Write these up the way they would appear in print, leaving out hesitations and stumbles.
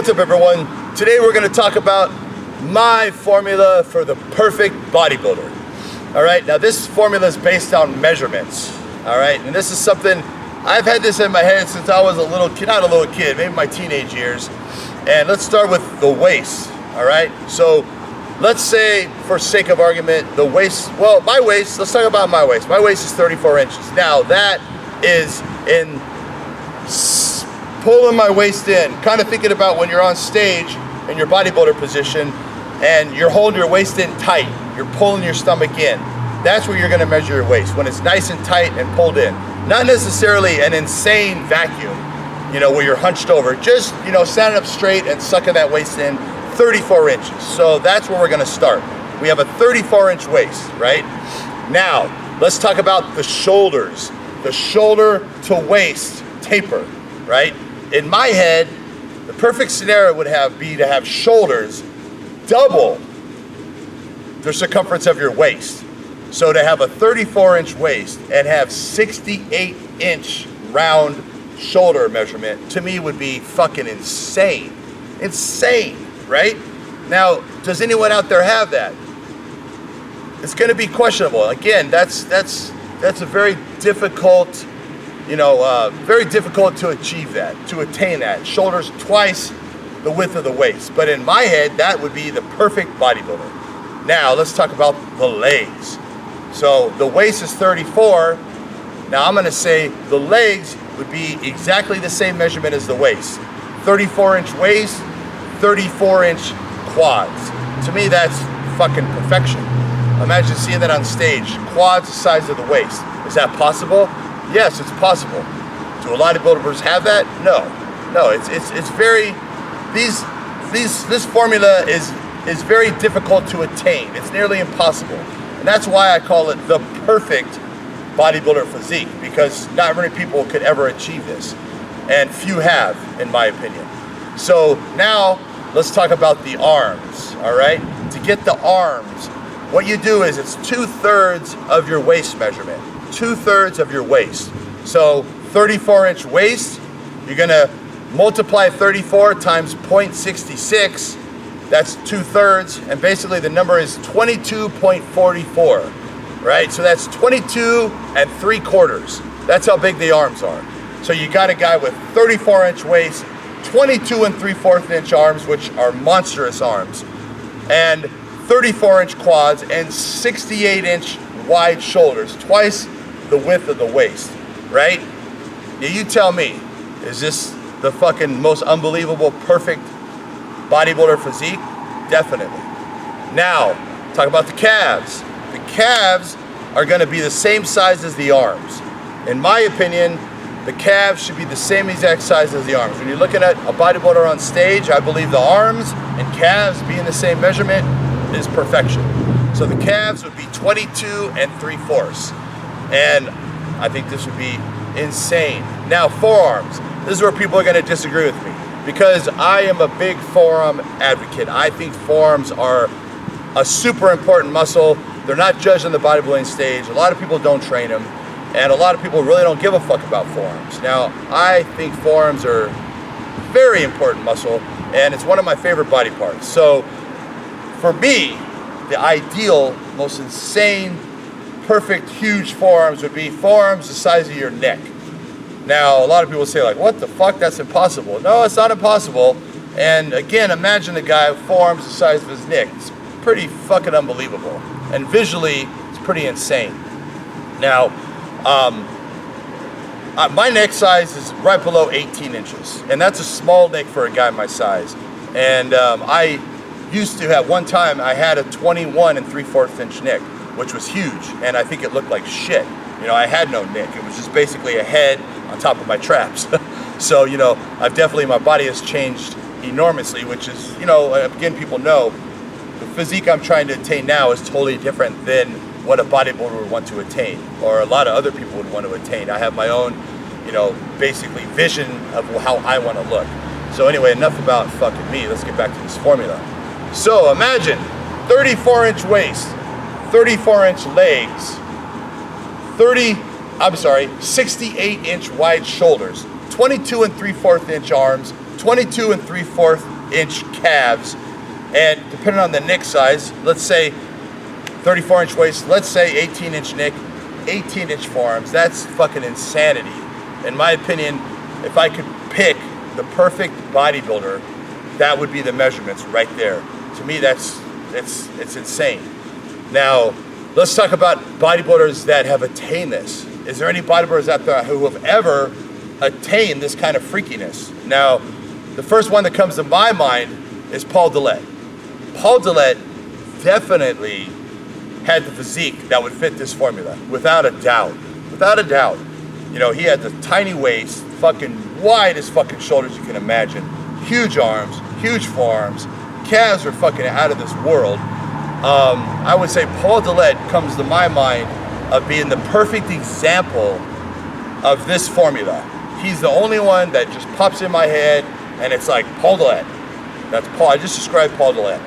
What's up, everyone? Today we're going to talk about my formula for the perfect bodybuilder. All right, now this formula is based on measurements. All right, and this is something I've had this in my head since I was a little kid, not a little kid, maybe my teenage years. And let's start with the waist. All right, so let's say, for sake of argument, the waist, well, my waist, let's talk about my waist. My waist is 34 inches. Now that is in pulling my waist in, kind of thinking about when you're on stage in your bodybuilder position and you're holding your waist in tight, you're pulling your stomach in. That's where you're gonna measure your waist, when it's nice and tight and pulled in. Not necessarily an insane vacuum, you know, where you're hunched over, just, you know, standing up straight and sucking that waist in, 34 inches. So that's where we're gonna start. We have a 34-inch waist, right? Now, let's talk about the shoulders. The shoulder to waist taper, right? In my head, the perfect scenario would be to have shoulders double the circumference of your waist. So to have a 34-inch waist and have 68-inch round shoulder measurement, to me would be fucking insane. Insane, right? Now, does anyone out there have that? It's gonna be questionable. Again, that's a very difficult, you know, very difficult to achieve that, to attain that. Shoulders twice the width of the waist. But in my head, that would be the perfect bodybuilder. Now, let's talk about the legs. So the waist is 34. Now I'm gonna say the legs would be exactly the same measurement as the waist. 34-inch waist, 34-inch quads. To me, that's fucking perfection. Imagine seeing that on stage, quads the size of the waist. Is that possible? Yes, it's possible. Do a lot of bodybuilders have that? No, it's very, this formula is very difficult to attain. It's nearly impossible. And that's why I call it the perfect bodybuilder physique, because not many people could ever achieve this. And few have, in my opinion. So now, let's talk about the arms, all right? To get the arms, what you do is it's 2/3 of your waist measurement. 2/3 of your waist. So 34-inch waist, you're gonna multiply 34 times 0.66, that's 2/3, and basically the number is 22.44, right? So that's 22 3/4. That's how big the arms are. So you got a guy with 34-inch waist, 22 3/4 arms, which are monstrous arms, and 34-inch quads and 68-inch wide shoulders, twice the width of the waist, right? Now you tell me, is this the fucking most unbelievable, perfect bodybuilder physique? Definitely. Now, talk about the calves. The calves are gonna be the same size as the arms. In my opinion, the calves should be the same exact size as the arms. When you're looking at a bodybuilder on stage, I believe the arms and calves being the same measurement is perfection. So the calves would be 22 3/4. And I think this would be insane. Now, forearms. This is where people are gonna disagree with me, because I am a big forearm advocate. I think forearms are a super important muscle. They're not judged on the bodybuilding stage. A lot of people don't train them, and a lot of people really don't give a fuck about forearms. Now, I think forearms are very important muscle, and it's one of my favorite body parts. So, for me, the ideal, most insane, perfect, huge forearms would be forearms the size of your neck. Now, a lot of people say, like, what the fuck, that's impossible. No, it's not impossible. And again, imagine a guy with forearms the size of his neck. It's pretty fucking unbelievable. And visually, it's pretty insane. Now, my neck size is right below 18 inches. And that's a small neck for a guy my size. And I used to have, one time, I had a 21 3/4 inch neck, which was huge, and I think it looked like shit. You know, I had no neck. It was just basically a head on top of my traps. So, you know, my body has changed enormously, which is, you know, again, people know, the physique I'm trying to attain now is totally different than what a bodybuilder would want to attain, or a lot of other people would want to attain. I have my own, you know, basically vision of how I want to look. So anyway, enough about fucking me. Let's get back to this formula. So imagine 34-inch waist, 34-inch legs, 68-inch wide shoulders, 22 3/4 inch arms, 22 3/4 inch calves, and depending on the nick size, let's say 34 inch waist, let's say 18 inch nick, 18 inch forearms. That's fucking insanity. In my opinion, if I could pick the perfect bodybuilder, that would be the measurements right there. To me, it's insane. Now, let's talk about bodybuilders that have attained this. Is there any bodybuilders out there who have ever attained this kind of freakiness? Now, the first one that comes to my mind is Paul Dillette. Paul Dillette definitely had the physique that would fit this formula, without a doubt. Without a doubt. You know, he had the tiny waist, fucking wide as fucking shoulders you can imagine, huge arms, huge forearms, calves are fucking out of this world. I would say Paul Dillette comes to my mind of being the perfect example of this formula. He's the only one that just pops in my head, and it's like Paul Dillette. That's Paul. I just described Paul Dillette.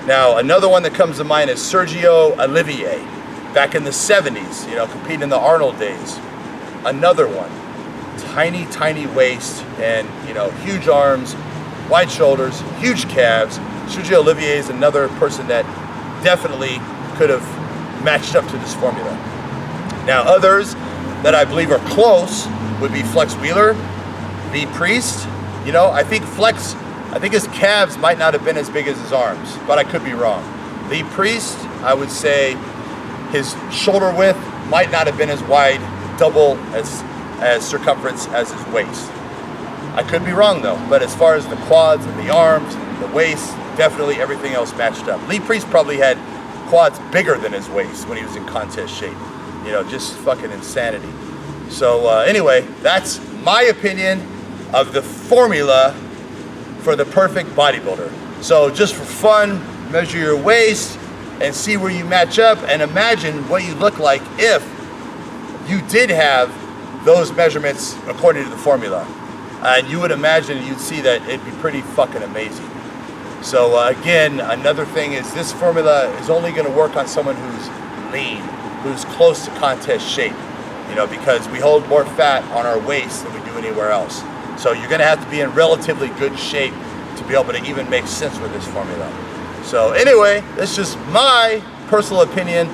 Now, another one that comes to mind is Sergio Olivier, back in the 70s, you know, competing in the Arnold days. Another one, tiny, tiny waist, and, you know, huge arms, wide shoulders, huge calves. Sergio Olivier is another person that definitely could have matched up to this formula. Now, others that I believe are close would be Flex Wheeler, B Priest. You know, I think his calves might not have been as big as his arms, but I could be wrong. Lee Priest, I would say his shoulder width might not have been as wide, double as circumference as his waist. I could be wrong though, but as far as the quads and the arms, the waist, definitely everything else matched up. Lee Priest probably had quads bigger than his waist when he was in contest shape. You know, just fucking insanity. So anyway, that's my opinion of the formula for the perfect bodybuilder. So just for fun, measure your waist and see where you match up, and imagine what you look like if you did have those measurements according to the formula. And you would imagine, you'd see that it'd be pretty fucking amazing. So again, another thing is this formula is only gonna work on someone who's lean, who's close to contest shape, you know, because we hold more fat on our waist than we do anywhere else. So you're gonna have to be in relatively good shape to be able to even make sense with this formula. So anyway, that's just my personal opinion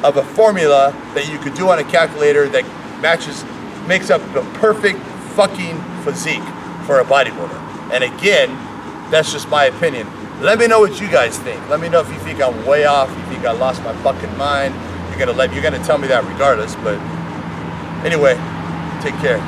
of a formula that you could do on a calculator that makes up the perfect fucking physique for a bodybuilder. And again, that's just my opinion. Let me know what you guys think. Let me know if you think I'm way off, you think I lost my fucking mind. You're gonna tell me that regardless, but anyway, take care.